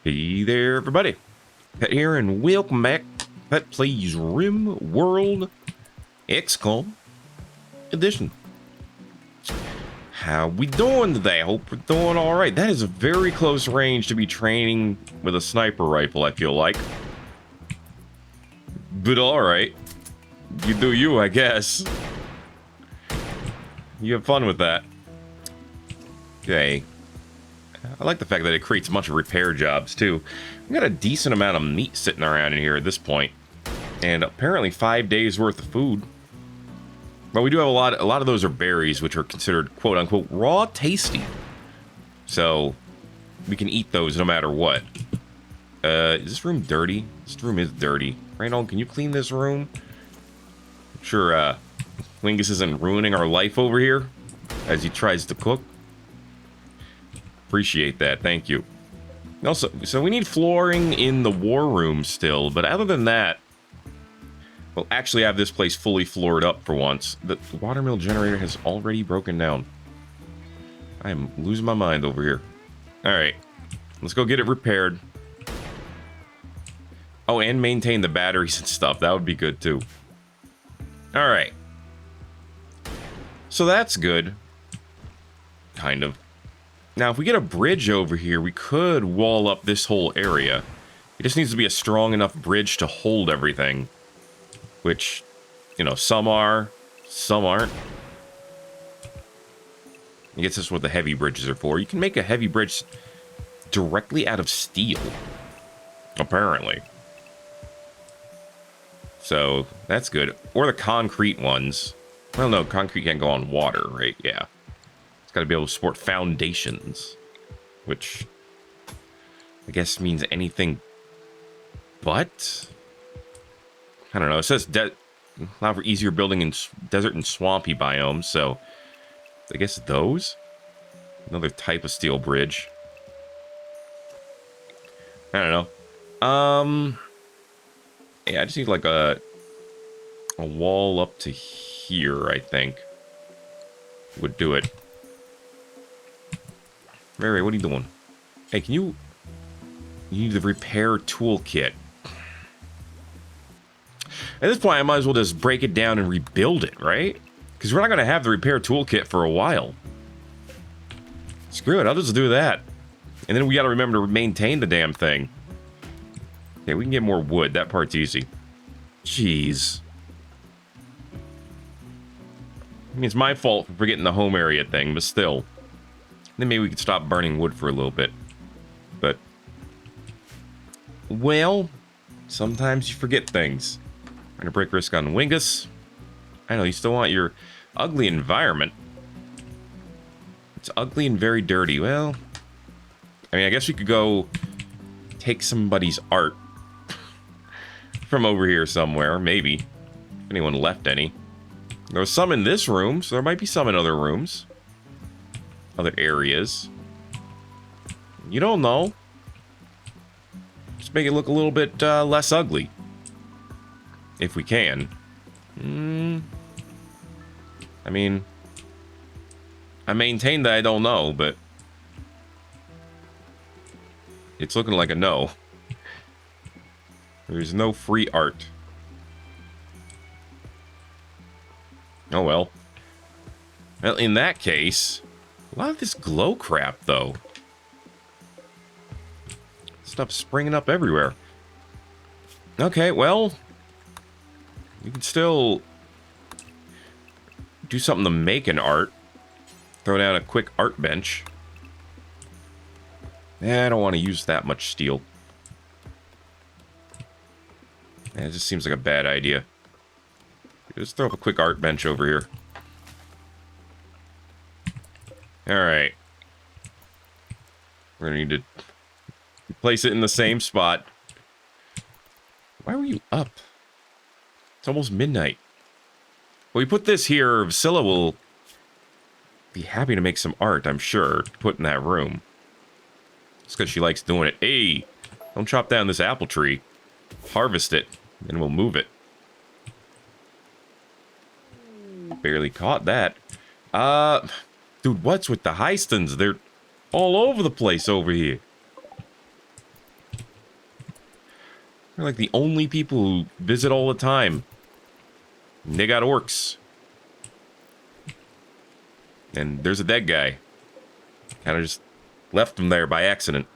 Hey there, everybody. Thet here, and welcome back to Thet Plays Rimworld XCOM edition. How we doing today? I hope we're doing all right. That is a very close range to be training with a sniper rifle, I feel like. But all right. You do you, I guess. You have fun with that. Okay. I like the fact that it creates a bunch of repair jobs, too. We got a decent amount of meat sitting around in here at this point. And apparently 5 days worth of food. But we do have a lot of those are berries, which are considered quote-unquote raw tasty. So we can eat those no matter what. Is this room dirty? This room is dirty. Randall, can you clean this room? I'm sure Wingus isn't ruining our life over here as he tries to cook. Appreciate that, thank you. Also, so we need flooring in the war room still, but other than that, we'll actually have this place fully floored up for once. The watermill generator has already broken down. I am losing my mind over here. Alright, let's go get it repaired. Oh, and maintain the batteries and stuff, that would be good too. Alright. So that's good. Kind of. Now, if we get a bridge over here, we could wall up this whole area. It just needs to be a strong enough bridge to hold everything. Which, you know, some are, some aren't. I guess that's what the heavy bridges are for. You can make a heavy bridge directly out of steel. Apparently. So, that's good. Or the concrete ones. Well, no, concrete can't go on water, right? Yeah. Got to be able to support foundations, which I guess means anything but. I don't know. It says allow for easier building in desert and swampy biomes, so I guess those. Another type of steel bridge. I don't know. Yeah, I just need like a wall up to here, I think. Would do it. Mary, what are you doing? Hey, can you need the repair toolkit. At this point, I might as well just break it down and rebuild it, right? Because we're not going to have the repair toolkit for a while. Screw it, I'll just do that. And then we got to remember to maintain the damn thing. Okay, we can get more wood. That part's easy. Jeez. I mean, it's my fault for forgetting the home area thing, but still. Then maybe we could stop burning wood for a little bit. But, well, sometimes you forget things. I'm gonna break risk on Wingus. I know, you still want your ugly environment. It's ugly and very dirty. Well, I mean, I guess we could go take somebody's art from over here somewhere, maybe. If anyone left any. There was some in this room, so there might be some in other rooms. Other areas. You don't know. Just make it look a little bit less ugly. If we can. I mean, I maintain that I don't know, but it's looking like a no. There's no free art. Oh well. Well, in that case, a lot of this glow crap, though. Stuff's springing up everywhere. Okay, well, you can still do something to make an art. Throw down a quick art bench. I don't want to use that much steel. It just seems like a bad idea. Just throw up a quick art bench over here. Alright. We're gonna need to place it in the same spot. Why were you up? It's almost midnight. Well, we put this here. Scylla will be happy to make some art, I'm sure, to put in that room. It's because she likes doing it. Hey, don't chop down this apple tree. Harvest it, and we'll move it. Barely caught that. Dude, what's with the Heistons? They're all over the place over here. They're like the only people who visit all the time. And they got orcs. And there's a dead guy. Kind of just left him there by accident.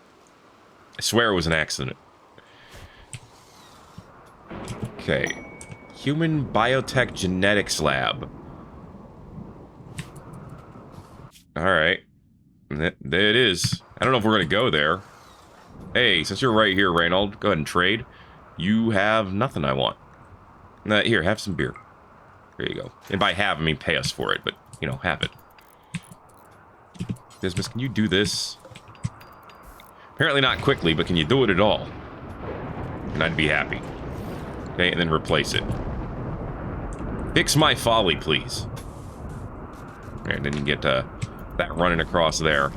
I swear it was an accident. Okay. Human Biotech Genetics Lab. Alright. There it is. I don't know if we're going to go there. Hey, since you're right here, Reynold, go ahead and trade. You have nothing I want. Here, have some beer. There you go. And by have, I mean pay us for it, but, you know, have it. Dismas, can you do this? Apparently not quickly, but can you do it at all? And I'd be happy. Okay, and then replace it. Fix my folly, please. Alright, then you get that running across there.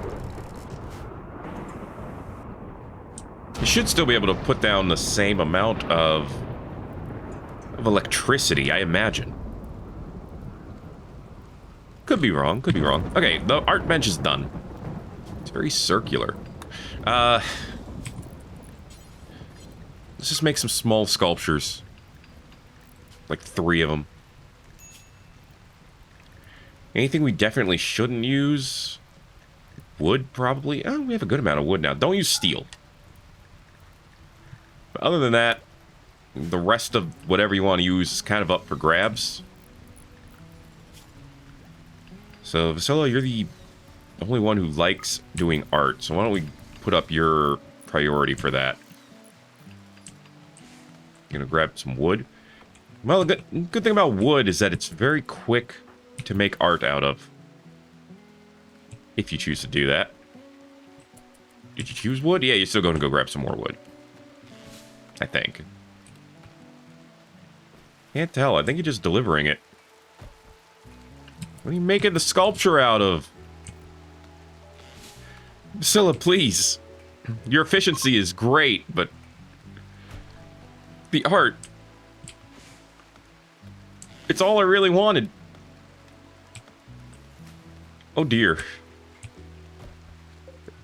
You should still be able to put down the same amount of electricity, I imagine. Could be wrong, could be wrong. Okay, the art bench is done. It's very circular. Let's just make some small sculptures. Like 3 of them. Anything we definitely shouldn't use? Wood, probably. Oh, we have a good amount of wood now. Don't use steel. But other than that, the rest of whatever you want to use is kind of up for grabs. So, Vasilla, you're the only one who likes doing art, so why don't we put up your priority for that? Gonna grab some wood. Well, the good thing about wood is that it's very quick to make art out of. If you choose to do that. Did you choose wood? Yeah, you're still going to go grab some more wood. I think. Can't tell. I think you're just delivering it. What are you making the sculpture out of? Priscilla, please. Your efficiency is great, but the art... It's all I really wanted. Oh dear.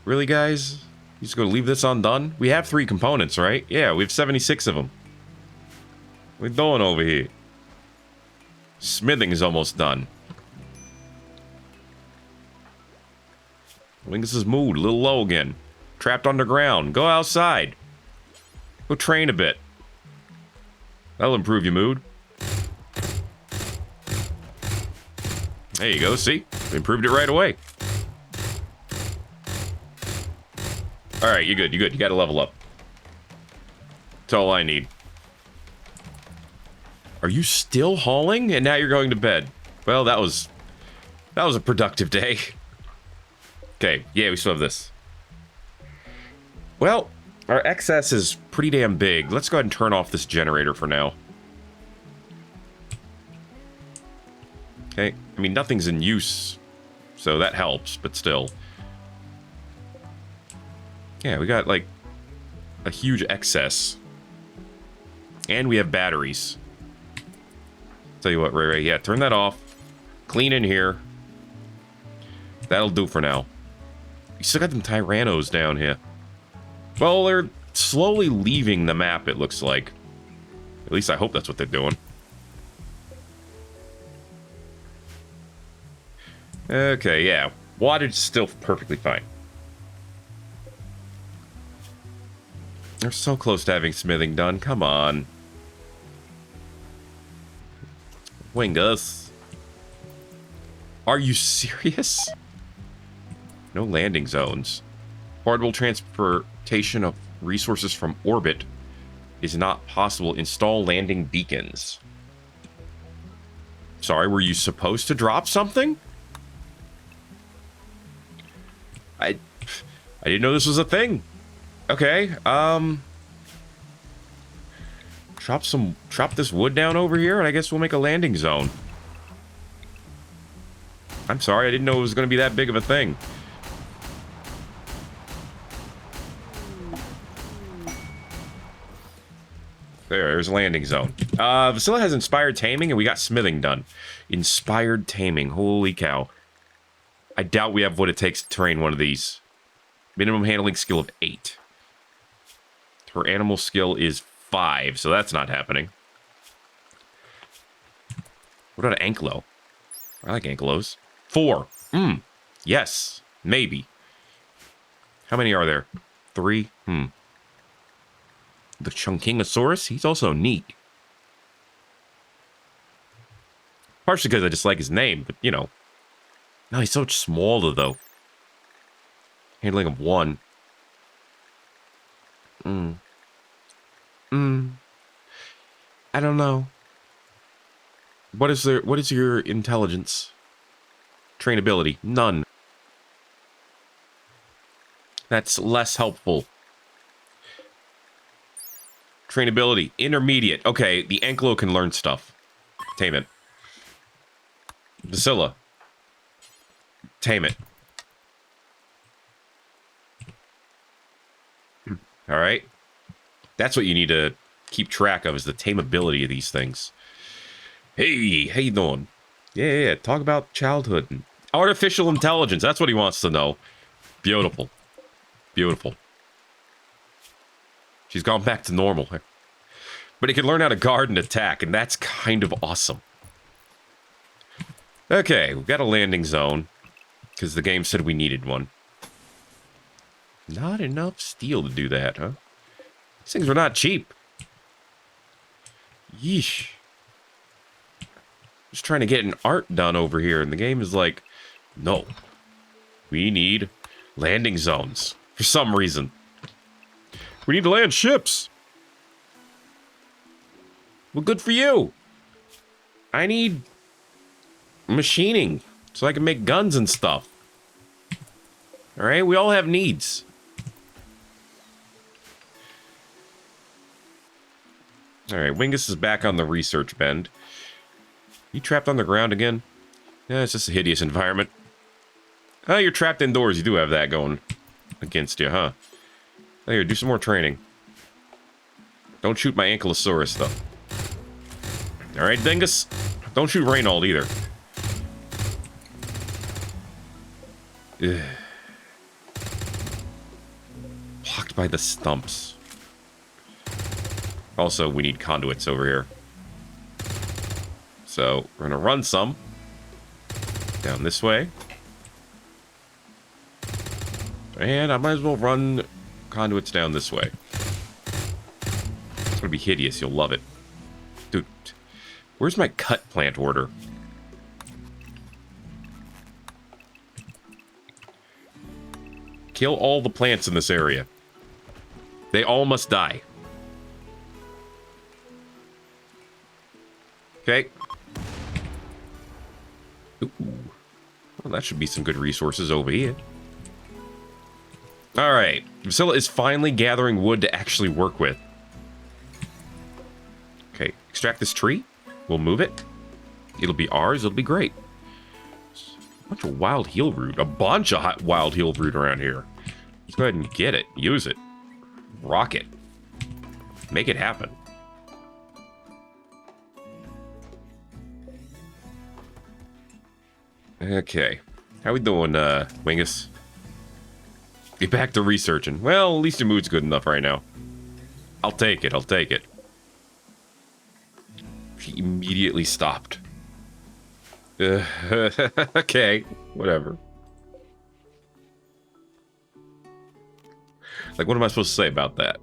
Really, guys? You just gonna leave this undone? We have 3 components, right? Yeah, we have 76 of them. What are we doing over here? Smithing is almost done. Wingus's mood, a little low again. Trapped underground. Go outside. Go train a bit. That'll improve your mood. There you go, see? We improved it right away. Alright, you're good, you're good. You gotta level up. That's all I need. Are you still hauling? And now you're going to bed. Well, that was a productive day. Okay, yeah, we still have this. Well, our excess is pretty damn big. Let's go ahead and turn off this generator for now. Okay, I mean, nothing's in use, so that helps, but still. Yeah, we got, like, a huge excess. And we have batteries. Tell you what, Ray, yeah, turn that off. Clean in here. That'll do for now. You still got them Tyrannos down here. Well, they're slowly leaving the map, it looks like. At least I hope that's what they're doing. Okay, yeah. Wattage is still perfectly fine. They're so close to having smithing done. Come on. Wingus. Are you serious? No landing zones. Portable transportation of resources from orbit is not possible. Install landing beacons. Sorry, were you supposed to drop something? I didn't know this was a thing. Okay, chop this wood down over here, and I guess we'll make a landing zone. I'm sorry, I didn't know it was going to be that big of a thing. There's a landing zone. Vasilla has inspired taming, and we got smithing done. Inspired taming, holy cow. I doubt we have what it takes to train one of these. Minimum handling skill of 8. Her animal skill is 5, so that's not happening. What about an Anklo? I like Ankylos. 4. Yes. Maybe. How many are there? 3? The Chunkingosaurus? He's also neat. Partially because I just like his name, but, you know. No, he's so much smaller, though. Handling of 1. I don't know. What is your intelligence? Trainability? None. That's less helpful. Trainability? Intermediate. Okay, the Anklo can learn stuff. Tame it. Vasilla. Tame it. Alright. That's what you need to keep track of, is the tameability of these things. Hey, how you doing? Yeah, talk about childhood. Artificial intelligence, that's what he wants to know. Beautiful. Beautiful. She's gone back to normal. But he can learn how to guard and attack, and that's kind of awesome. Okay, we've got a landing zone, because the game said we needed one. Not enough steel to do that, huh? These things were not cheap. Yeesh. Just trying to get an art done over here, and the game is like, no. We need landing zones. For some reason. We need to land ships. Well, good for you. I need machining so I can make guns and stuff. Alright, we all have needs. Alright, Wingus is back on the research bend. You trapped on the ground again? Yeah, it's just a hideous environment. Oh, you're trapped indoors. You do have that going against you, huh? Oh, here, do some more training. Don't shoot my Ankylosaurus, though. Alright, Dingus. Don't shoot Reynold, either. Ugh. Blocked by the stumps. Also, we need conduits over here. So, we're gonna run some. Down this way. And I might as well run conduits down this way. It's gonna be hideous, you'll love it. Dude, where's my cut plant order? Kill all the plants in this area. They all must die. Okay. Ooh. Well, that should be some good resources over here. Alright. Vasilla is finally gathering wood to actually work with. Okay. Extract this tree. We'll move it. It'll be ours. It'll be great. A bunch of wild heel root. A bunch of wild heel root around here. Let's go ahead and get it. Use it. Rock it. Make it happen. Okay. How we doing, Wingus? Get back to researching. Well, at least your mood's good enough right now. I'll take it, I'll take it. She immediately stopped. Okay, whatever. Like, what am I supposed to say about that?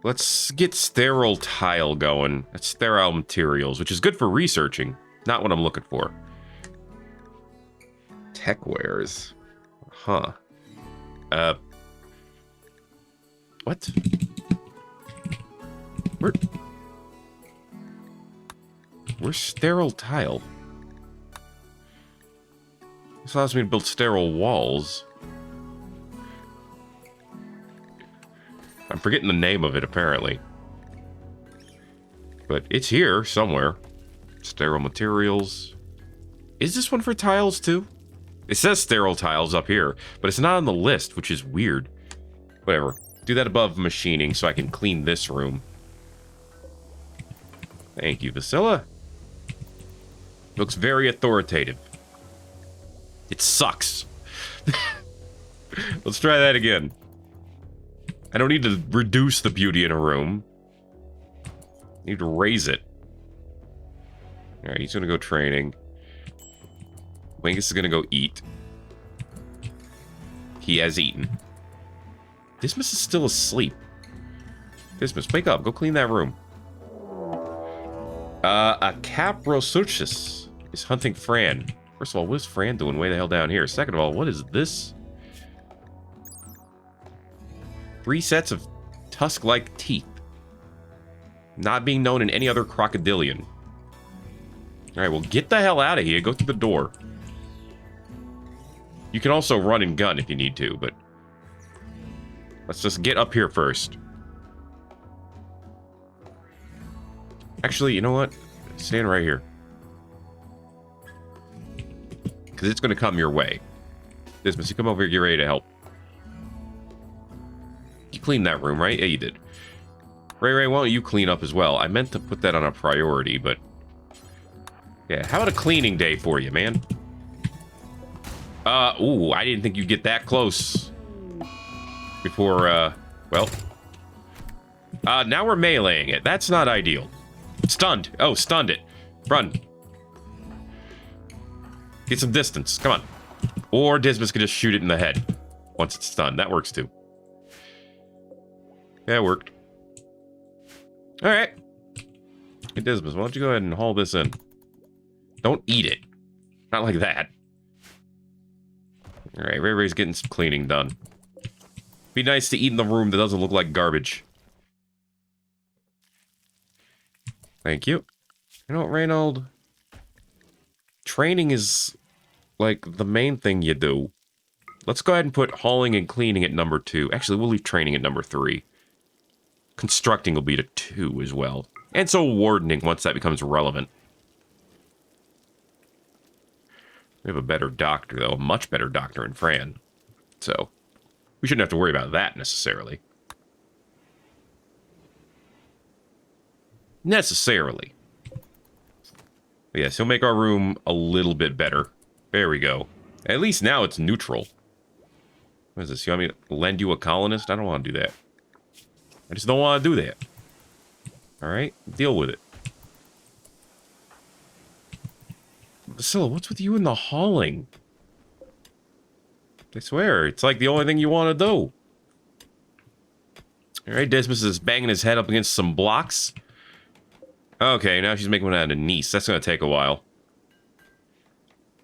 Let's get sterile tile going. That's sterile materials, which is good for researching. Not what I'm looking for. Tech wares. Huh. What? Where's sterile tile? This allows me to build sterile walls. I'm forgetting the name of it, apparently. But it's here, somewhere. Sterile materials. Is this one for tiles, too? It says sterile tiles up here, but it's not on the list, which is weird. Whatever. Do that above machining so I can clean this room. Thank you, Vasilla. Looks very authoritative. It sucks. Let's try that again. I don't need to reduce the beauty in a room. I need to raise it. Alright, he's gonna go training. Wingus is gonna go eat. He has eaten. Dismas is still asleep. Dismas, wake up. Go clean that room. A Caprosuchus is hunting Fran. First of all, what is Fran doing way the hell down here? Second of all, what is this? 3 sets of tusk-like teeth. Not being known in any other crocodilian. Alright, well, get the hell out of here. Go through the door. You can also run and gun if you need to, but... let's just get up here first. Actually, you know what? Stand right here. Because it's going to come your way. Dismas, you come over here, get ready to help. You cleaned that room, right? Yeah, you did. Ray, why don't you clean up as well? I meant to put that on a priority, but... yeah, how about a cleaning day for you, man? Ooh, I didn't think you'd get that close. Before, well... now we're meleeing it. That's not ideal. Stunned. Oh, stunned it. Run. Get some distance. Come on. Or Dismas can just shoot it in the head. Once it's stunned. That works too. Yeah, it worked. Alright. Hey, Dismas, why don't you go ahead and haul this in? Don't eat it. Not like that. Alright, Ray's getting some cleaning done. Be nice to eat in the room that doesn't look like garbage. Thank you. You know what, Reynold? Training is, like, the main thing you do. Let's go ahead and put hauling and cleaning at number 2. Actually, we'll leave training at number 3. Constructing will be to 2 as well. And so wardening once that becomes relevant. We have a better doctor, though. A much better doctor in Fran. So, we shouldn't have to worry about that, necessarily. Necessarily. But yes, he'll make our room a little bit better. There we go. At least now it's neutral. What is this? You want me to lend you a colonist? I don't want to do that. I just don't want to do that. Alright? Deal with it. Vasilla, what's with you and the hauling? I swear, it's like the only thing you want to do. Alright, Dismas is banging his head up against some blocks. Okay, now she's making one out of Nice. That's going to take a while.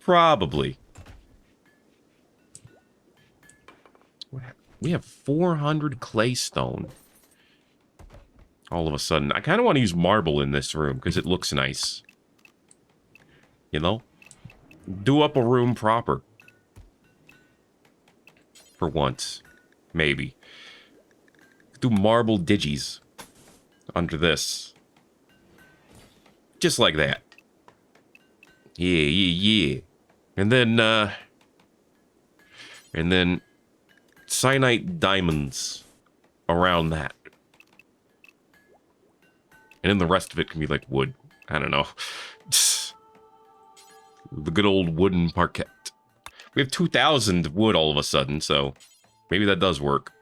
Probably. We have 400 clay stone. All of a sudden. I kind of want to use marble in this room because it looks nice. You know? Do up a room proper. For once. Maybe. Do marble digis under this. Just like that. Yeah. And then cyanite diamonds around that. And then the rest of it can be like wood. I don't know. The good old wooden parquet. We have 2,000 wood all of a sudden, so maybe that does work.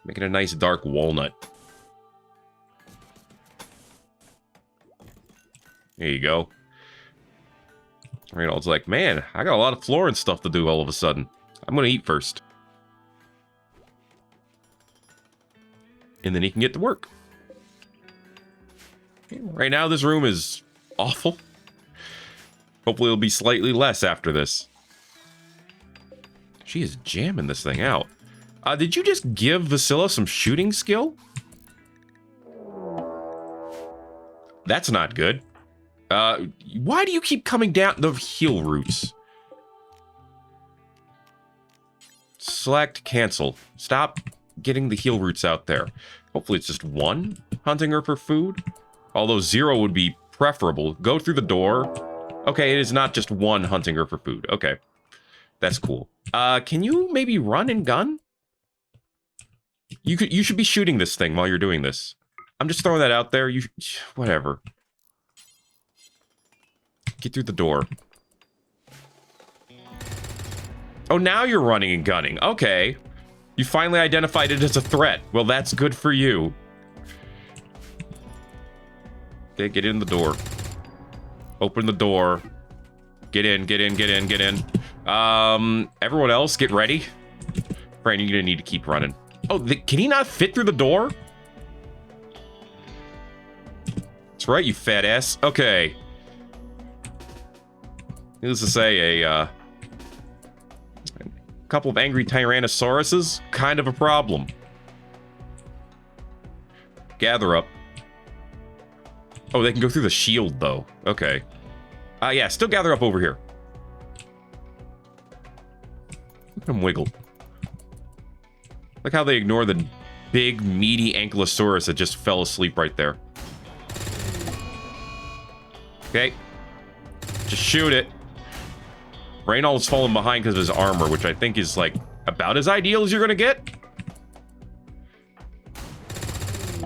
Making a nice dark walnut. There you go. Reynold's like, man, I got a lot of flooring stuff to do all of a sudden. I'm gonna eat first. And then he can get to work. Right now, this room is awful. Hopefully it'll be slightly less after this. She is jamming this thing out. Did you just give Vasilla some shooting skill? That's not good. Why do you keep coming down the heal roots? Select cancel. Stop getting the heal roots out there. Hopefully it's just one hunting her for food. Although 0 would be preferable. Go through the door. Okay, it is not just one hunting her for food. Okay. That's cool. Can you maybe run and gun? You should be shooting this thing while you're doing this. I'm just throwing that out there. Whatever. Get through the door. Oh, now you're running and gunning. Okay. You finally identified it as a threat. Well, that's good for you. Okay, get in the door. Open the door. Get in, get in, get in, get in. Everyone else, get ready. Fran, you're gonna need to keep running. Oh, can he not fit through the door? That's right, you fat ass. Okay. Needless to say, a couple of angry Tyrannosauruses, kind of a problem. Gather up. Oh, they can go through the shield, though. Okay. Yeah, still gather up over here. Look at them wiggle. Look how they ignore the big, meaty Ankylosaurus that just fell asleep right there. Okay. Just shoot it. Reynold's falling behind because of his armor, which I think is, like, about as ideal as you're gonna get.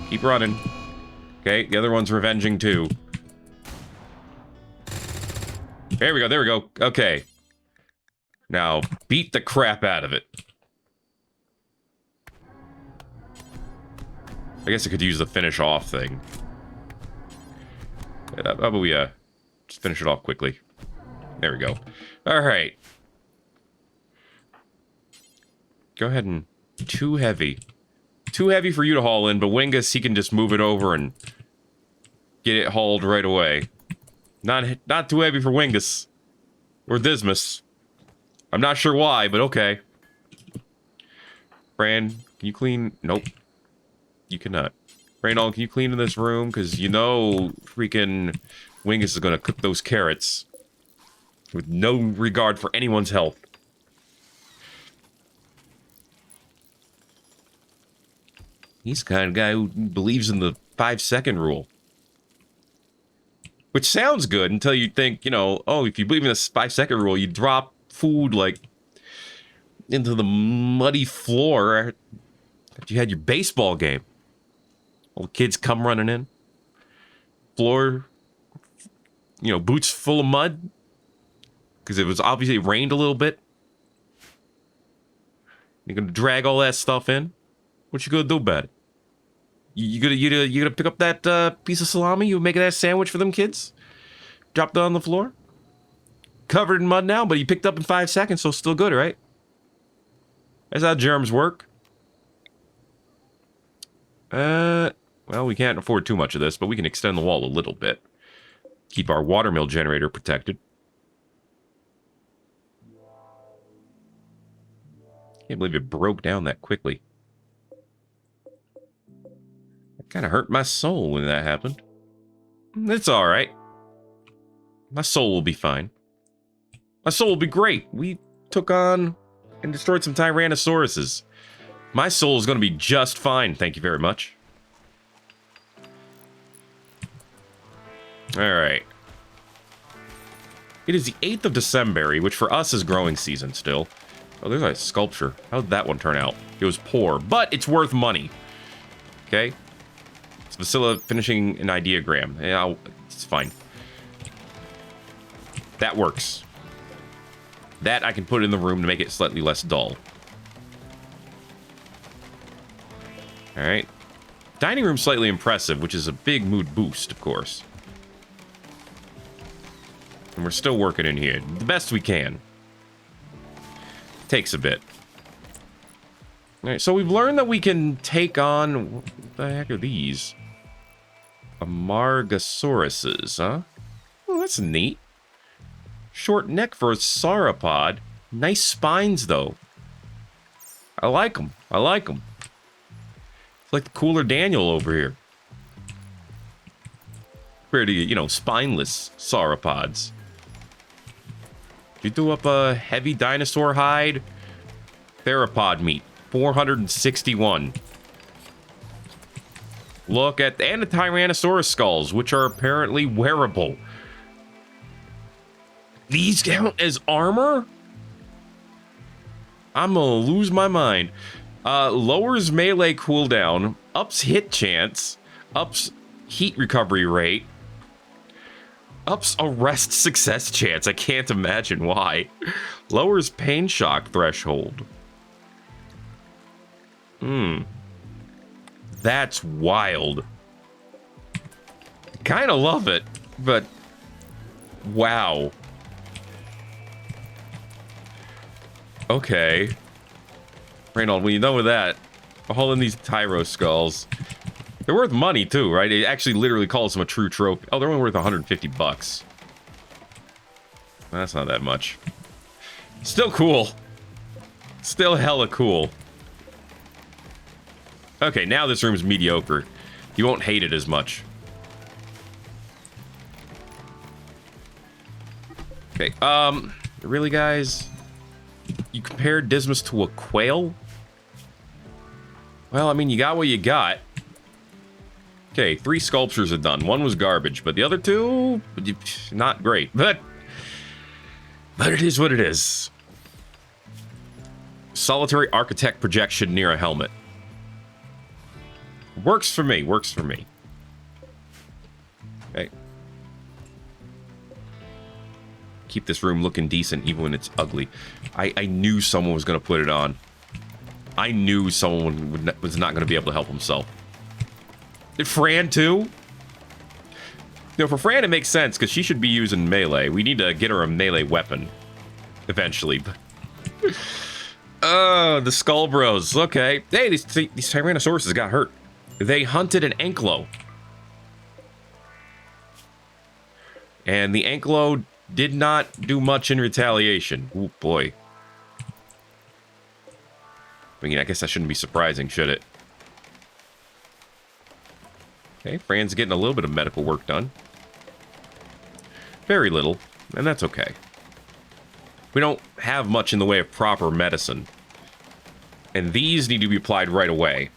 Keep running. Okay, the other one's revenging, too. There we go, there we go. Okay. Now, beat the crap out of it. I guess I could use the finish off thing. How about we, just finish it off quickly. There we go. Alright. Go ahead and... Too heavy. Too heavy for you to haul in, but Wingus, he can just move it over and... get it hauled right away. Not too heavy for Wingus. Or Dismas. I'm not sure why, but okay. Fran, can you clean... Nope. You cannot. Reynold, can you clean in this room? Because you know freaking Wingus is going to cook those carrots. With no regard for anyone's health. He's the kind of guy who believes in the 5-second rule. Which sounds good until you think, you know, oh, if you believe in this 5-second rule, you drop food, like, into the muddy floor after you had your baseball game. All the kids come running in. Floor, you know, boots full of mud. Because it was obviously rained a little bit. You're gonna drag all that stuff in. What you gonna do about it? You gonna pick up that piece of salami? You making that sandwich for them kids? Dropped it on the floor. Covered in mud now, but you picked up in 5 seconds, so still good, right? That's how germs work. Well, we can't afford too much of this, but we can extend the wall a little bit. Keep our watermill generator protected. Can't believe it broke down that quickly. It kind of hurt my soul when that happened. It's alright. My soul will be fine. My soul will be great. We took on and destroyed some Tyrannosauruses. My soul is going to be just fine, thank you very much. Alright. It is the 8th of December, which for us is growing season still. Oh, there's a sculpture. How did that one turn out? It was poor, but it's worth money. Okay? It's Vasilla finishing an ideogram. Yeah, it's fine. That works. That I can put in the room to make it slightly less dull. Alright. Dining room slightly impressive, which is a big mood boost, of course. And we're still working in here. The best we can. Takes a bit. Alright, so we've learned that we can take on... What the heck are these? Amargasauruses, huh? Well, that's neat. Short neck for a sauropod. Nice spines, though. I like them. I like them. It's like the cooler Daniel over here. Pretty, you know, spineless sauropods. You threw up a heavy dinosaur hide. Theropod meat. 461. Look at... And the Tyrannosaurus skulls, which are apparently wearable. These count as armor? I'm gonna lose my mind. Lowers melee cooldown. Ups hit chance. Ups heat recovery rate. Ups arrest success chance. I can't imagine why. Lowers pain shock threshold. That's wild. Kind of love it, but wow. Okay. Reynold, when you're done with that, hauling these Tyro skulls. They're worth money too, right? It actually literally calls them a true trophy. Oh, they're only worth 150 bucks. That's not that much. Still cool. Still hella cool. Okay, now this room's mediocre. You won't hate it as much. Okay, really, guys? You compared Dismas to a quail? Well, I mean, you got what you got. Okay, 3 sculptures are done. 1 was garbage, but the other 2, not great. But it is what it is. Solitary architect projection near a helmet. Works for me, works for me. Okay. Keep this room looking decent even when it's ugly. I knew someone was going to put it on. I knew someone was not going to be able to help himself. Did Fran too? You know, for Fran it makes sense because she should be using melee. We need to get her a melee weapon eventually. The Skull Bros. Okay. Hey, these Tyrannosauruses got hurt. They hunted an Ankylo. And the Ankylo did not do much in retaliation. Oh boy. I mean, I guess that shouldn't be surprising, should it? Okay, Fran's getting a little bit of medical work done. Very little, and that's okay. We don't have much in the way of proper medicine. And these need to be applied right away.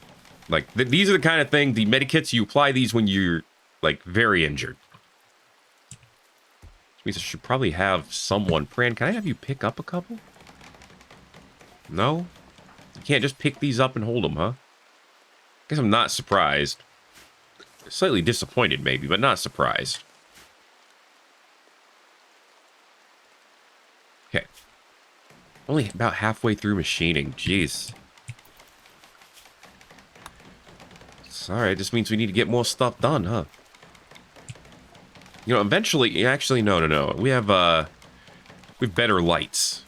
Like, these are the kind of thing, the medikits, you apply these when you're, like, very injured. Which means I should probably have someone. Fran, can I have you pick up a couple? No? You can't just pick these up and hold them, huh? Guess I'm not surprised. Slightly disappointed, maybe, but not surprised. Okay. Only about halfway through machining. Jeez. Sorry, it just means we need to get more stuff done, huh? You know, eventually... Actually, no. We have better lights.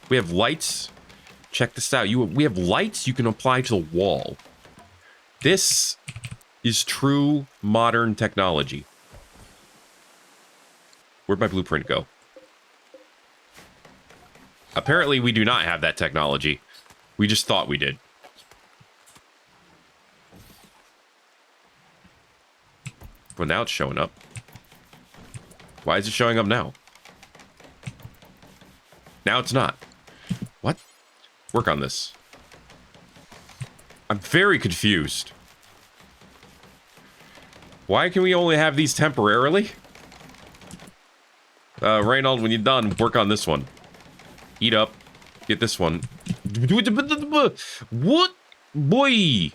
We have lights. Check this out. We have lights you can apply to the wall. This is true modern technology. Where'd my blueprint go? Apparently, we do not have that technology. We just thought we did. Well, now it's showing up. Why is it showing up now? Now it's not. What? Work on this. I'm very confused. Why can we only have these temporarily? Reynold, when you're done, work on this one. Eat up. Get this one. What? Boy!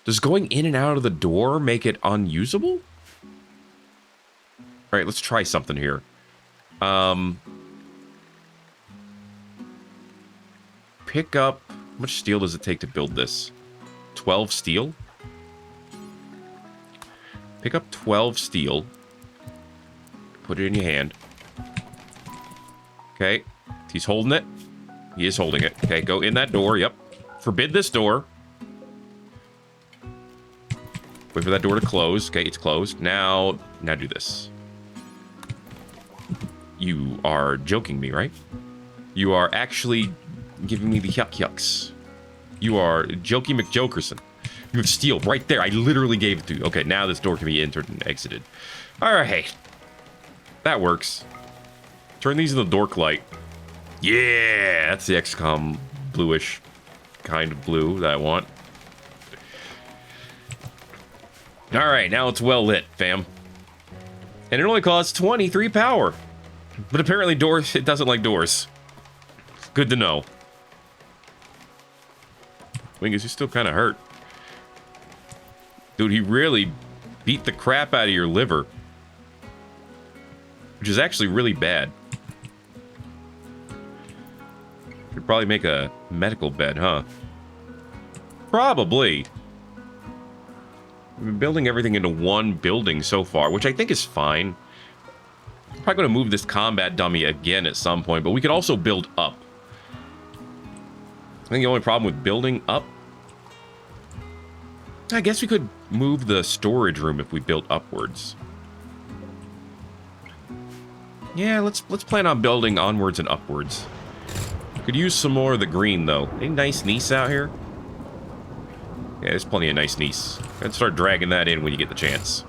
Does going in and out of the door make it unusable? Alright, let's try something here. Pick up... How much steel does it take to build this? 12 steel? Pick up 12 steel. Put it in your hand. Okay. He's holding it. He is holding it. Okay, go in that door. Yep. Forbid this door. Wait for that door to close. Okay, it's closed. Now do this. You are joking me, right? You are actually giving me the yucks. You are Jokey McJokerson. You have steel right there. I literally gave it to you. Okay, now this door can be entered and exited. All right. That works. Turn these into the dork light. Yeah, that's the XCOM bluish kind of blue that I want. All right, now it's well lit, fam. And it only costs 23 power. But apparently doors, it doesn't like doors. Good to know. Wingus, you're still kind of hurt. Dude, he really beat the crap out of your liver. which is actually really bad. Could probably make a medical bed, huh? Probably. We've been building everything into one building so far, which I think is fine. Probably going to move this combat dummy again at some point, but we could also build up. I think the only problem with building up... I guess we could move the storage room if we built upwards. Yeah, let's plan on building onwards and upwards. Could use some more of the green, though. Any nice gneiss out here? Yeah, there's plenty of nice gneiss. Let's start dragging that in when you get the chance.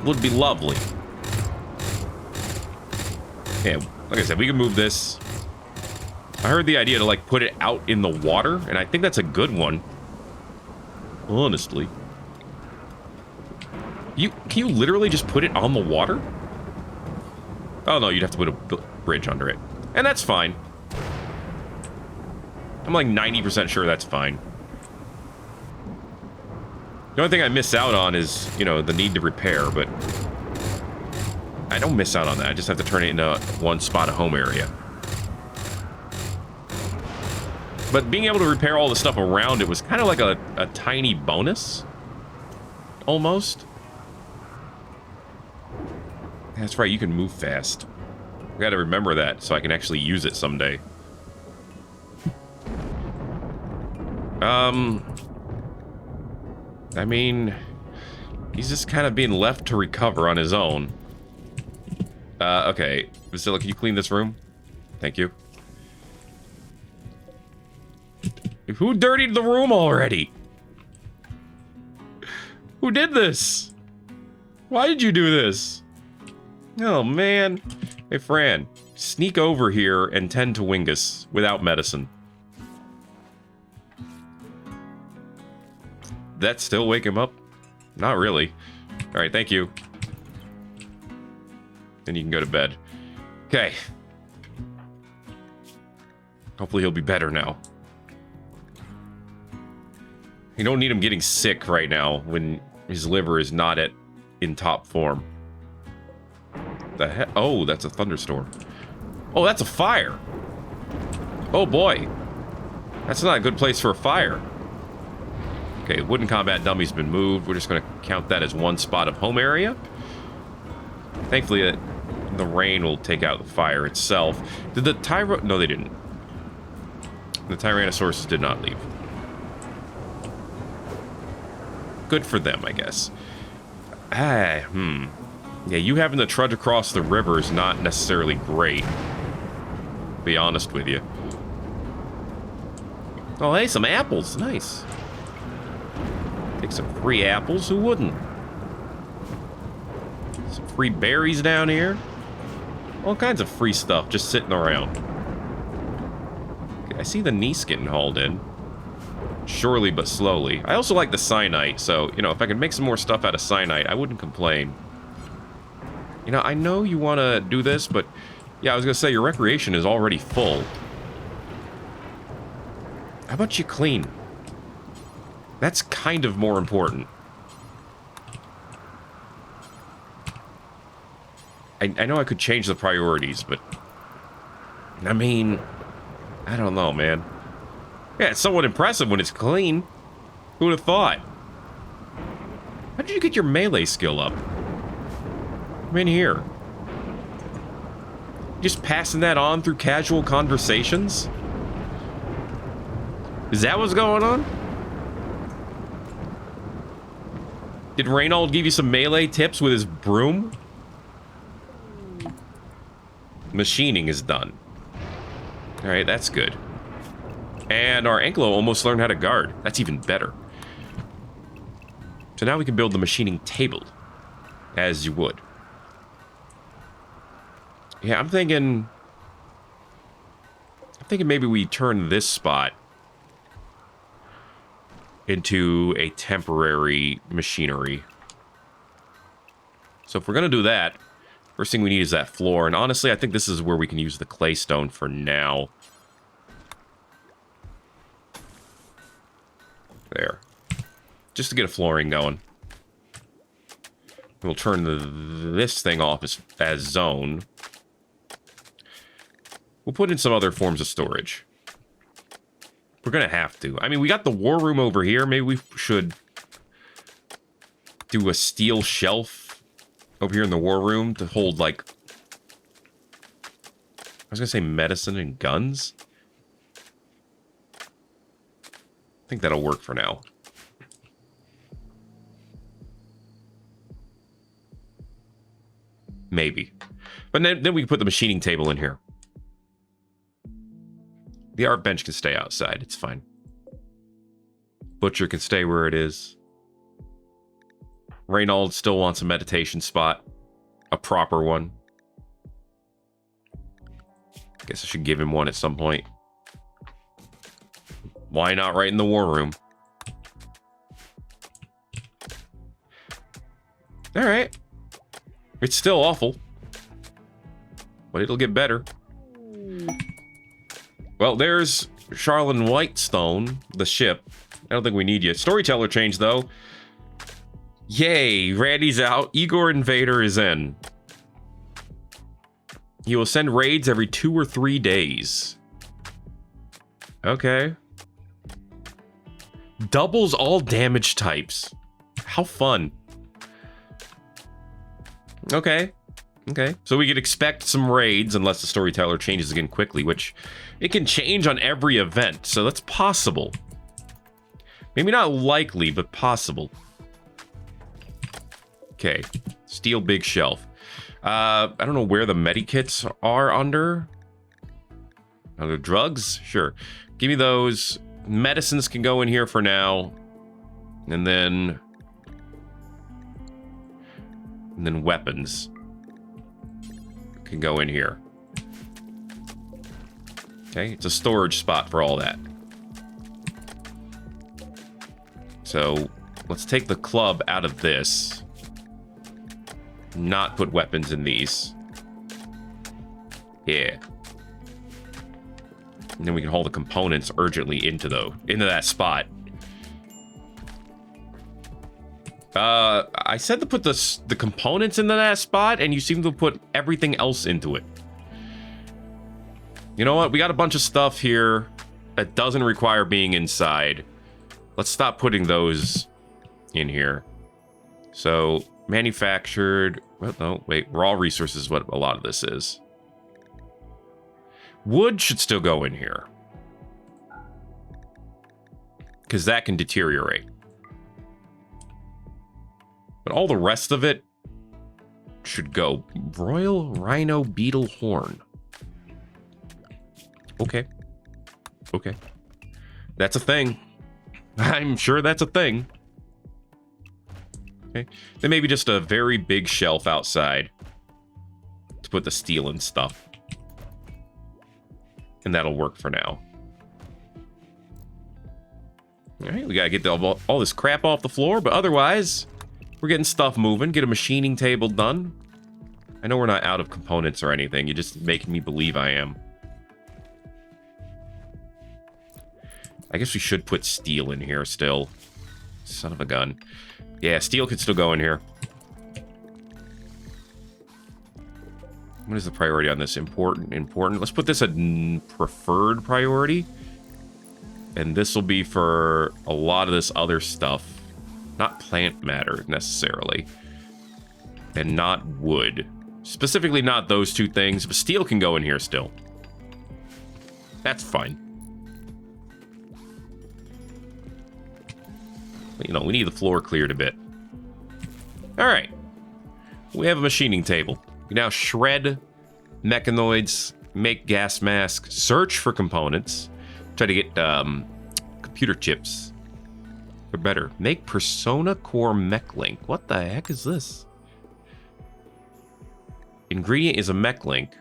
Would be lovely. Yeah, like I said, we can move this. I heard the idea to, like, put it out in the water, and I think that's a good one. Honestly. Can you literally just put it on the water? Oh, no, you'd have to put a bridge under it. And that's fine. I'm like 90% sure that's fine. The only thing I miss out on is, you know, the need to repair, but... I don't miss out on that. I just have to turn it into one spot of home area. But being able to repair all the stuff around it was kind of like a tiny bonus. Almost. That's right, you can move fast. I gotta remember that so I can actually use it someday. I mean, he's just kind of being left to recover on his own. Okay. Vasilla, can you clean this room? Thank you. Who dirtied the room already? Who did this? Why did you do this? Oh, man. Hey, Fran, sneak over here and tend to Wingus without medicine. That still wake him up? Not really. All right, thank you. Then you can go to bed. Okay. Hopefully he'll be better now. You don't need him getting sick right now when his liver is not in top form. The heck? Oh, that's a thunderstorm. Oh, that's a fire. Oh boy. That's not a good place for a fire. Okay, wooden combat dummy's been moved. We're just going to count that as one spot of home area. Thankfully, the rain will take out the fire itself. Did the Tyro... No, they didn't. The Tyrannosaurus did not leave. Good for them, I guess. Yeah, you having to trudge across the river is not necessarily great. To be honest with you. Oh, hey, some apples. Nice. Take some free apples. Who wouldn't? Some free berries down here. All kinds of free stuff just sitting around. Okay, I see the gneiss getting hauled in. Surely but slowly. I also like the cyanite, so, you know, if I could make some more stuff out of cyanite, I wouldn't complain. You know, I know you want to do this, but... Yeah, I was going to say, your recreation is already full. How about you clean? That's kind of more important. I know I could change the priorities, but... I mean... I don't know, man. Yeah, it's somewhat impressive when it's clean. Who would have thought? How did you get your melee skill up? I'm in here. Just passing that on through casual conversations? Is that what's going on? Did Reynold give you some melee tips with his broom? Machining is done. Alright, that's good. And our Anklo almost learned how to guard. That's even better. So now we can build the machining table. As you would. Yeah, I'm thinking maybe we turn this spot into a temporary machinery. So if we're going to do that, first thing we need is that floor. And honestly, I think this is where we can use the clay stone for now. There. Just to get a flooring going. We'll turn this thing off as zone. We'll put in some other forms of storage. We're going to have to. I mean, we got the war room over here. Maybe we should do a steel shelf over here in the war room to hold, like... I was going to say medicine and guns. I think that'll work for now. Maybe. But then we can put the machining table in here. The art bench can stay outside. It's fine. Butcher can stay where it is. Reynald still wants a meditation spot. A proper one. Guess I should give him one at some point. Why not right in the war room? Alright. It's still awful. But it'll get better. Well, there's Charlene Whitestone, the ship. I don't think we need you. Storyteller change, though. Yay, Randy's out. Igor Invader is in. He will send raids every 2 or 3 days. Okay. Doubles all damage types. How fun. Okay. Okay. So we could expect some raids unless the storyteller changes again quickly, which it can change on every event, so that's possible. Maybe not likely, but possible. Okay. Steel big shelf. I don't know where the medikits are under. Are there drugs? Sure. Give me those. Medicines can go in here for now. And then weapons can go in here. Okay, it's a storage spot for all that. So let's take the club out of this. Not put weapons in these. Yeah. And then we can haul the components urgently into that spot. I said to put the components into that spot, and you seem to put everything else into it. You know what? We got a bunch of stuff here that doesn't require being inside. Let's stop putting those in here. So, manufactured... Well, no, wait. Raw resources is what a lot of this is. Wood should still go in here. Because that can deteriorate. But all the rest of it should go. Royal Rhino Beetle Horn. Okay. Okay. That's a thing. I'm sure that's a thing. Okay. Then maybe just a very big shelf outside to put the steel and stuff. And that'll work for now. Alright, we gotta get all this crap off the floor, but otherwise, we're getting stuff moving. Get a machining table done. I know we're not out of components or anything. You're just making me believe I am. I guess we should put steel in here still. Son of a gun. Yeah, steel could still go in here. What is the priority on this? Important. Let's put this at preferred priority. And this will be for a lot of this other stuff. Not plant matter, necessarily. And not wood. Specifically not those two things, but steel can go in here still. That's fine. But, you know, we need the floor cleared a bit. Alright. We have a machining table. We now shred mechanoids, make gas masks, search for components, try to get computer chips. Or better, make Persona Core Mech Link. What the heck is this? Ingredient is a Mech Link.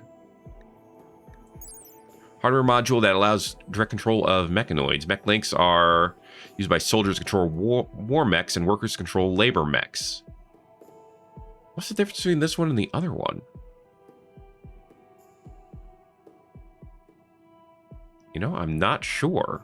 Hardware module that allows direct control of mechanoids. Mech links are used by soldiers to control war mechs and workers to control labor mechs. What's the difference between this one and the other one? You know, I'm not sure.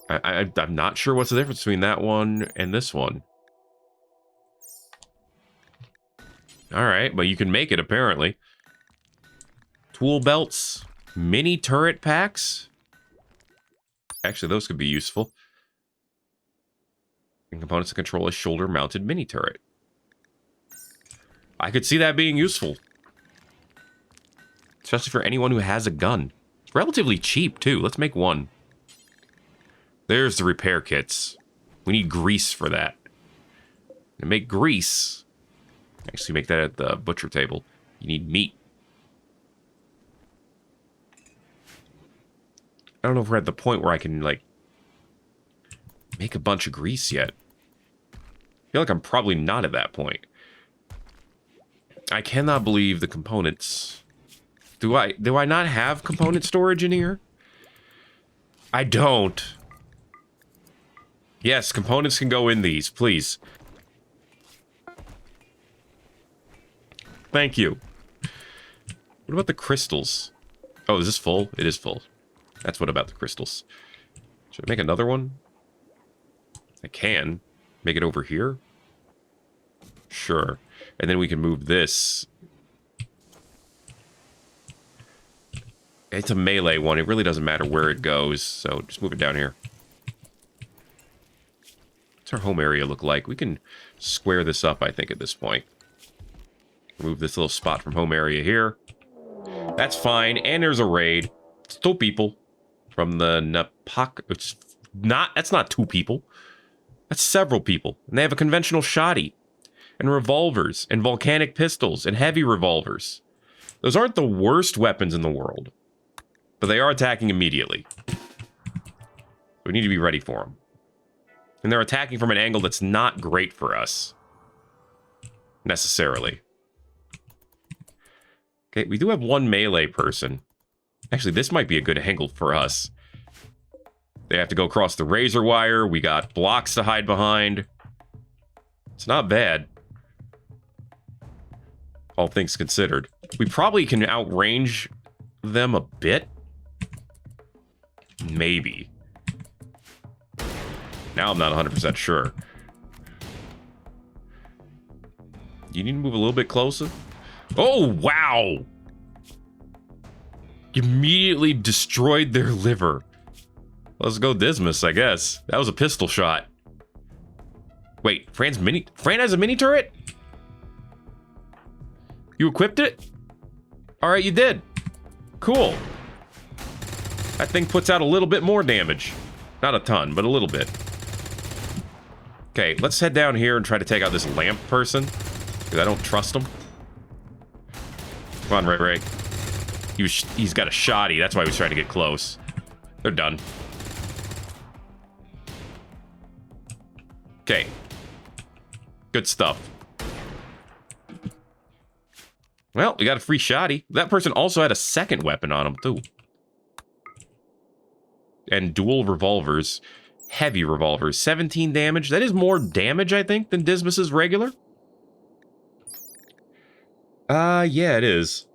I'm not sure what's the difference between that one and this one. All right, but you can make it, apparently. Tool belts, mini turret packs. Actually, those could be useful. And components to control a shoulder-mounted mini turret. I could see that being useful. Especially for anyone who has a gun. It's relatively cheap, too. Let's make one. There's the repair kits. We need grease for that. To make grease... Actually, make that at the butcher table. You need meat. I don't know if we're at the point where I can, like, make a bunch of grease yet. I feel like I'm probably not at that point. I cannot believe the components. Do I not have component storage in here? I don't. Yes, components can go in these, please. Thank you. What about the crystals? Oh, is this full? It is full. That's what about the crystals. Should I make another one? I can. Make it over here? Sure. And then we can move this. It's a melee one. It really doesn't matter where it goes, so just move it down here. What's our home area look like? We can square this up, I think, at this point. Remove this little spot from home area here. That's fine. And there's a raid. It's 2 people from the Napak. It's not. That's not 2 people. That's several people. And they have a conventional shotty and revolvers and volcanic pistols and heavy revolvers. Those aren't the worst weapons in the world, but they are attacking immediately. We need to be ready for them. And they're attacking from an angle that's not great for us. Necessarily. Okay, we do have 1 melee person. Actually, this might be a good angle for us. They have to go across the razor wire. We got blocks to hide behind. It's not bad. All things considered. We probably can outrange them a bit. Maybe. Now I'm not 100% sure. You need to move a little bit closer. Oh, wow! Immediately destroyed their liver. Let's go Dismas, I guess. That was a pistol shot. Wait, Fran has a mini turret? You equipped it? Alright, you did. Cool. That thing puts out a little bit more damage. Not a ton, but a little bit. Okay, let's head down here and try to take out this lamp person. Because I don't trust him. Come on, Ray. He's got a shotty. That's why he was trying to get close. They're done. Okay. Good stuff. Well, we got a free shotty. That person also had a second weapon on him, too. And dual revolvers. Heavy revolvers. 17 damage. That is more damage, I think, than Dismas's regular. Yeah, it is.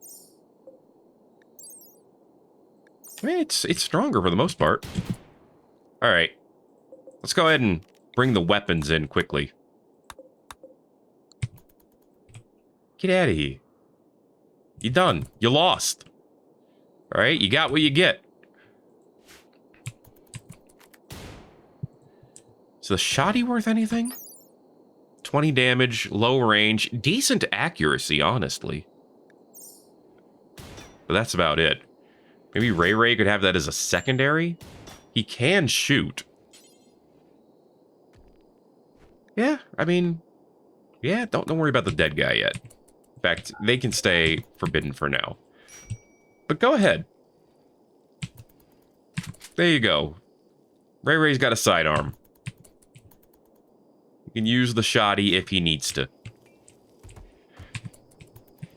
I mean, it's stronger for the most part. Alright. Let's go ahead and bring the weapons in quickly. Get out of here. You done. You lost. Alright, you got what you get. Is the shotty worth anything? 20 damage, low range, decent accuracy, honestly. But that's about it. Maybe Ray could have that as a secondary? He can shoot. Yeah, I mean... Yeah, don't worry about the dead guy yet. In fact, they can stay forbidden for now. But go ahead. There you go. Ray's got a sidearm. He can use the shotty if he needs to.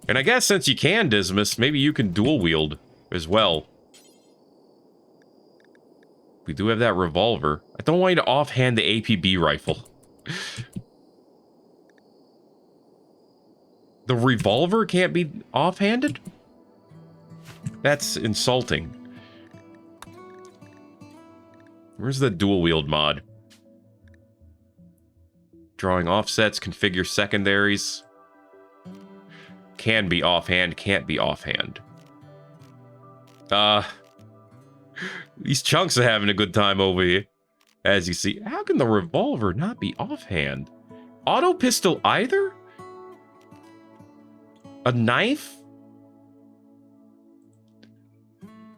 And I guess since you can, Dismas, maybe you can dual wield as well. We do have that revolver. I don't want you to offhand the APB rifle. The revolver can't be offhanded? That's insulting. Where's the dual wield mod? Drawing offsets, configure secondaries. Can be offhand, can't be offhand. These chunks are having a good time over here. As you see, how can the revolver not be offhand? Auto pistol either? A knife?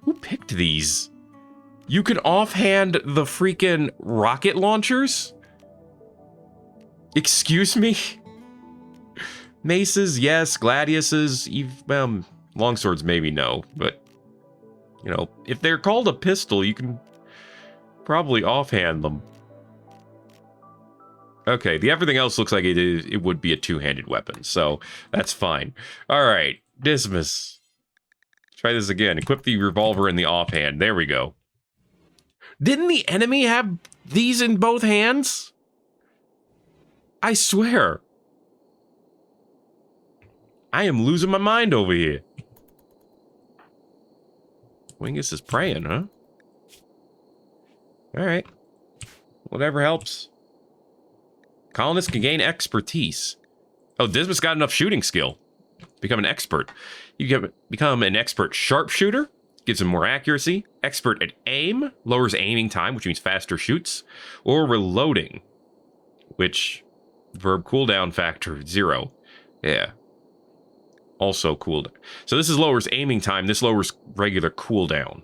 Who picked these? You can offhand the freaking rocket launchers? Excuse me? Maces, yes. Gladiuses, longswords, maybe no. But, you know, if they're called a pistol, you can probably offhand them. Okay, the everything else looks like it would be a two-handed weapon, so that's fine. All right, Dismas. Try this again. Equip the revolver in the offhand. There we go. Didn't the enemy have these in both hands? I swear. I am losing my mind over here. Wingus is praying, huh? Alright. Whatever helps. Colonists can gain expertise. Oh, Dismas got enough shooting skill. Become an expert. You can become an expert sharpshooter. Gives him more accuracy. Expert at aim. Lowers aiming time, which means faster shoots. Or reloading. Which, verb cooldown factor, 0. Yeah. Also cooldown. So this is lowers aiming time. This lowers regular cooldown.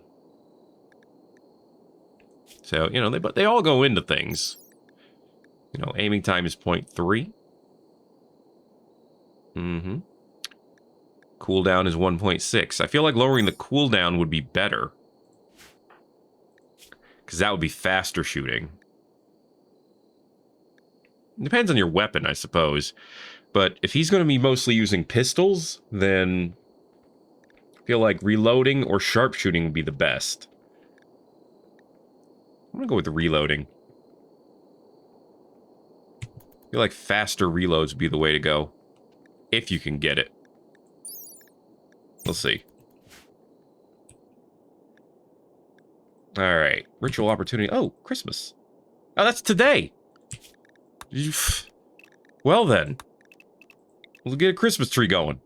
So, you know, they all go into things. You know, aiming time is 0.3. Mm-hmm. Cooldown is 1.6. I feel like lowering the cooldown would be better. Because that would be faster shooting. Depends on your weapon, I suppose. But if he's going to be mostly using pistols, then I feel like reloading or sharpshooting would be the best. I'm going to go with the reloading. I feel like faster reloads would be the way to go. If you can get it. We'll see. Alright. Ritual opportunity. Oh, Christmas. Oh, that's today. Well then. We'll get a Christmas tree going.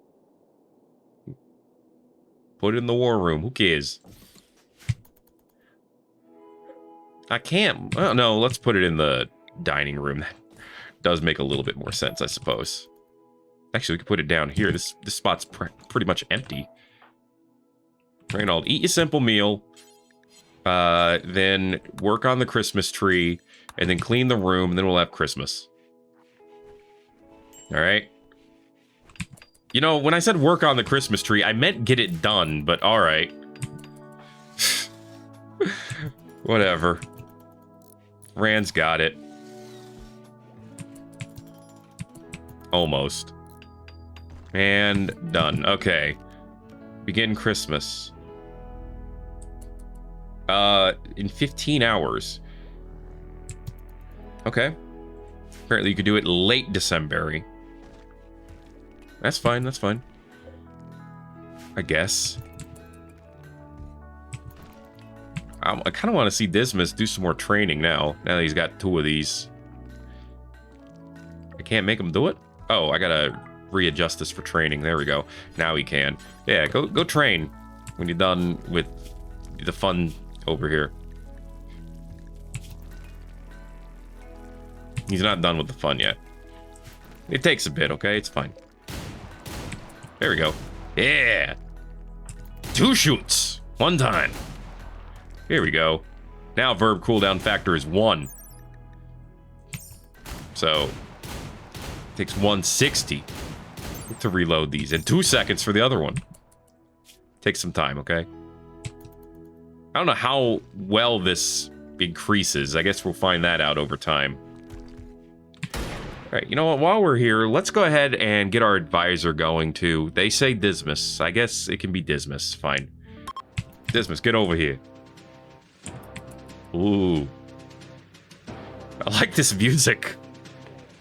Put it in the war room. Who cares? I can't. Oh, no, let's put it in the dining room. That does make a little bit more sense, I suppose. Actually, we could put it down here. This spot's pretty much empty. Reynold, eat a simple meal. Then work on the Christmas tree. And then clean the room. And then we'll have Christmas. Alright. You know, when I said work on the Christmas tree, I meant get it done. But alright. Whatever. Rand's got it. Almost. And done. Okay. Begin Christmas. In 15 hours. Okay. Apparently you could do it late December. That's fine, that's fine. I guess. I kind of want to see Dismas do some more training now that he's got 2 of these. I can't make him do it? Oh, I gotta readjust this for training. There we go. Now he can. Yeah, go train when you're done with the fun over here. He's not done with the fun yet. It takes a bit, okay? It's fine. There we go. Yeah! 2 shoots. 1 time. Here we go. Now verb cooldown factor is 1. So, it takes 160 to reload these. And 2 seconds for the other one. Takes some time, okay? I don't know how well this increases. I guess we'll find that out over time. Alright, you know what? While we're here, let's go ahead and get our advisor going, too. They say Dismas. I guess it can be Dismas. Fine. Dismas, get over here. Ooh. I like this music.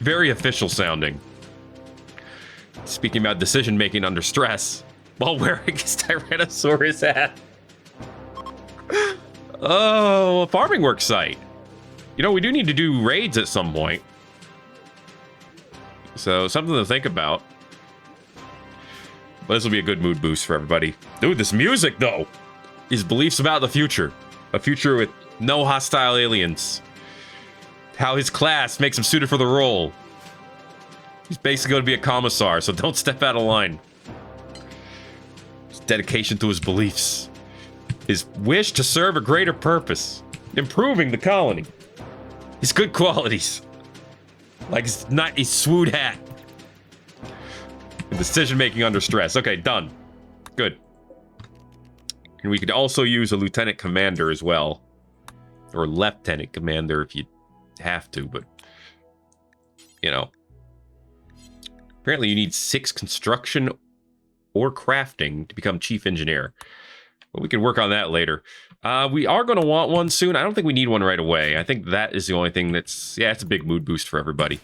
Very official sounding. Speaking about decision-making under stress while wearing his Tyrannosaurus hat. Oh, a farming work site. You know, we do need to do raids at some point. So, something to think about. But this will be a good mood boost for everybody. Dude, this music, though. His beliefs about the future. A future with no hostile aliens. How his class makes him suited for the role. He's basically going to be a commissar, so don't step out of line. His dedication to his beliefs. His wish to serve a greater purpose. Improving the colony. His good qualities. Like his swoon hat. Decision making under stress. Okay, done. Good. And we could also use a lieutenant commander as well. Or lieutenant commander if you have to, but you know. Apparently you need 6 construction or crafting to become chief engineer. But we can work on that later. We are going to want one soon. I don't think we need one right away. I think that is the only thing that's... Yeah, it's a big mood boost for everybody.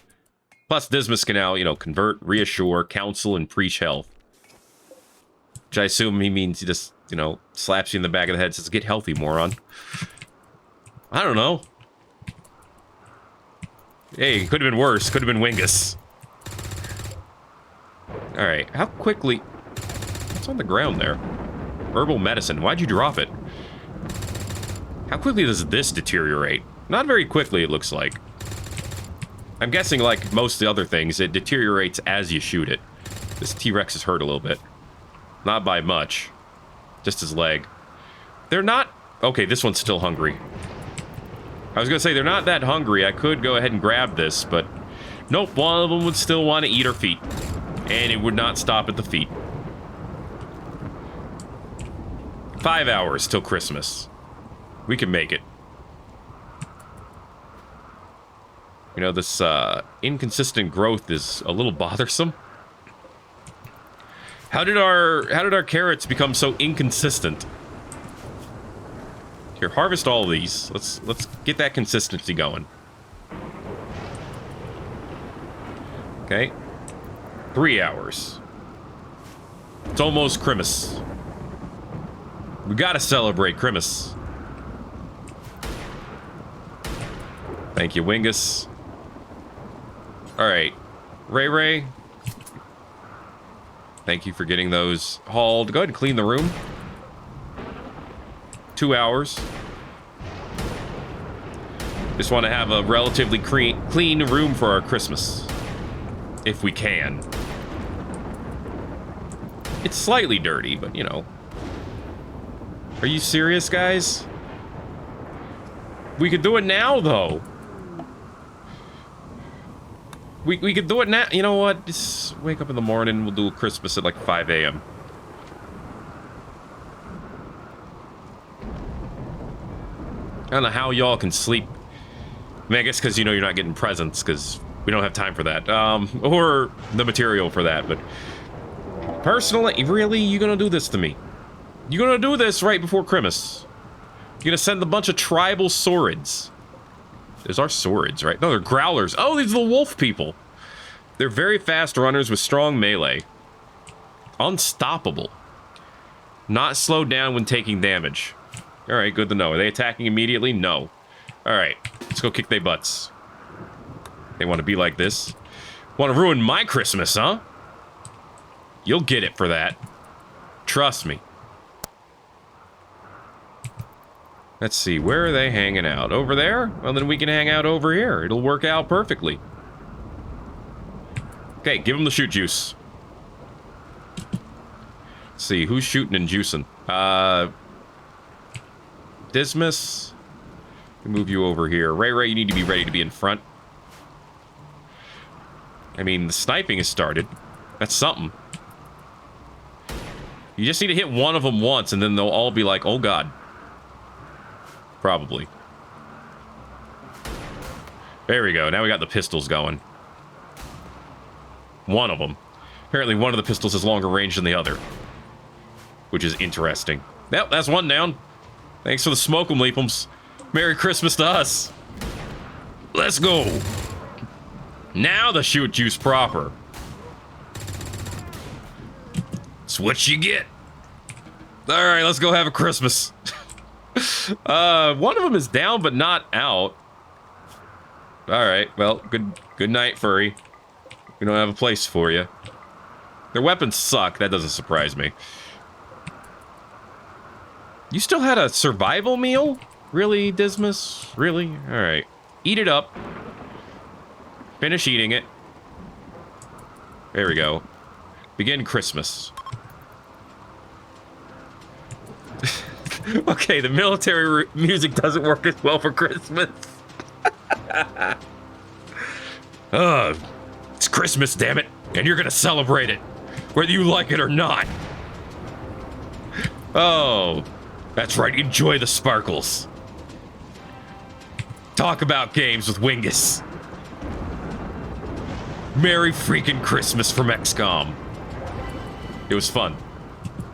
Plus, Dismas can now, you know, convert, reassure, counsel, and preach health. Which I assume he means he just, you know, slaps you in the back of the head and says, get healthy, moron. I don't know. Hey, it could have been worse. Could have been Wingus. Alright, how quickly... What's on the ground there? Herbal medicine. Why'd you drop it? How quickly does this deteriorate? Not very quickly, it looks like. I'm guessing, like most of the other things, it deteriorates as you shoot it. This T-Rex is hurt a little bit. Not by much. Just his leg. They're not... Okay, this one's still hungry. I was gonna say, they're not that hungry. I could go ahead and grab this, but... Nope, one of them would still want to eat her feet. And it would not stop at the feet. 5 hours till Christmas. We can make it. You know, this inconsistent growth is a little bothersome. How did our carrots become so inconsistent? Here, harvest all of these. Let's get that consistency going. Okay. 3 hours. It's almost Christmas. We gotta celebrate Christmas. Thank you, Wingus. Alright. Ray. Thank you for getting those hauled. Go ahead and clean the room. 2 hours. Just want to have a relatively clean room for our Christmas. If we can. It's slightly dirty, but you know. Are you serious, guys? We could do it now, though. We could do it now. You know what? Just wake up in the morning. We'll do Christmas at like 5 a.m. I don't know how y'all can sleep. I mean, I guess because you know you're not getting presents because we don't have time for that. Or the material for that. But personally, really, you gonna do this to me? You gonna do this right before Christmas? You're gonna send a bunch of tribal saurids. There's our saurids, right? No, they're growlers. Oh, these are the wolf people. They're very fast runners with strong melee. Unstoppable. Not slowed down when taking damage. Alright, good to know. Are they attacking immediately? No. Alright, let's go kick their butts. They want to be like this. Want to ruin my Christmas, huh? You'll get it for that. Trust me. Let's see, where are they hanging out? Over there? Well, then we can hang out over here. It'll work out perfectly. Okay, give them the shoot juice. Let's see, who's shooting and juicing? Dismas. Move you over here. Ray, you need to be ready to be in front. I mean, the sniping has started. That's something. You just need to hit one of them once, and then they'll all be like, oh god. Probably. There we go. Now we got the pistols going. One of them. Apparently one of the pistols has longer range than the other. Which is interesting. Yep, that's one down. Thanks for the smoke 'em leap'ems. Merry Christmas to us. Let's go. Now the shoot juice proper. That's what you get. Alright, let's go have a Christmas. One of them is down, but not out. All right, well, good night, furry. We don't have a place for you. Their weapons suck. That doesn't surprise me. You still had a survival meal? Really, Dismas? Really? All right. Eat it up. Finish eating it. There we go. Begin Christmas. Okay, the military music doesn't work as well for Christmas. It's Christmas, damn it. And you're gonna celebrate it, whether you like it or not. Oh, that's right, enjoy the sparkles. Talk about games with Wingus. Merry freaking Christmas from XCOM. It was fun.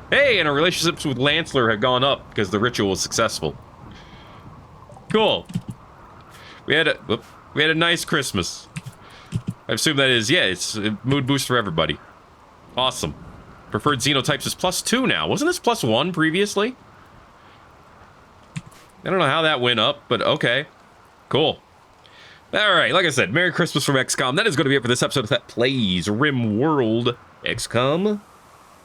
Hey, and our relationships with Lancelot have gone up because the ritual was successful. Cool. We had a nice Christmas. I assume that is, yeah, it's a mood boost for everybody. Awesome. Preferred xenotypes is +2 now. Wasn't this +1 previously? I don't know how that went up, but okay. Cool. Alright, like I said, Merry Christmas from XCOM. That is going to be it for this episode of Thet Plays Rimworld. XCOM.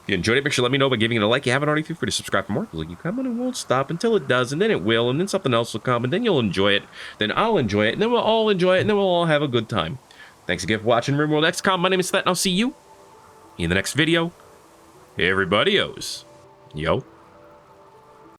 If you enjoyed it, make sure to let me know by giving it a like. If you haven't already, feel free to subscribe for more. Because you come and it won't stop until it does, and then it will, and then something else will come, and then you'll enjoy it. Then I'll enjoy it, and then we'll all enjoy it, and then we'll all have a good time. Thanks again for watching Rimworld XCOM. My name is Thet, and I'll see you in the next video. Everybody owes. Yo.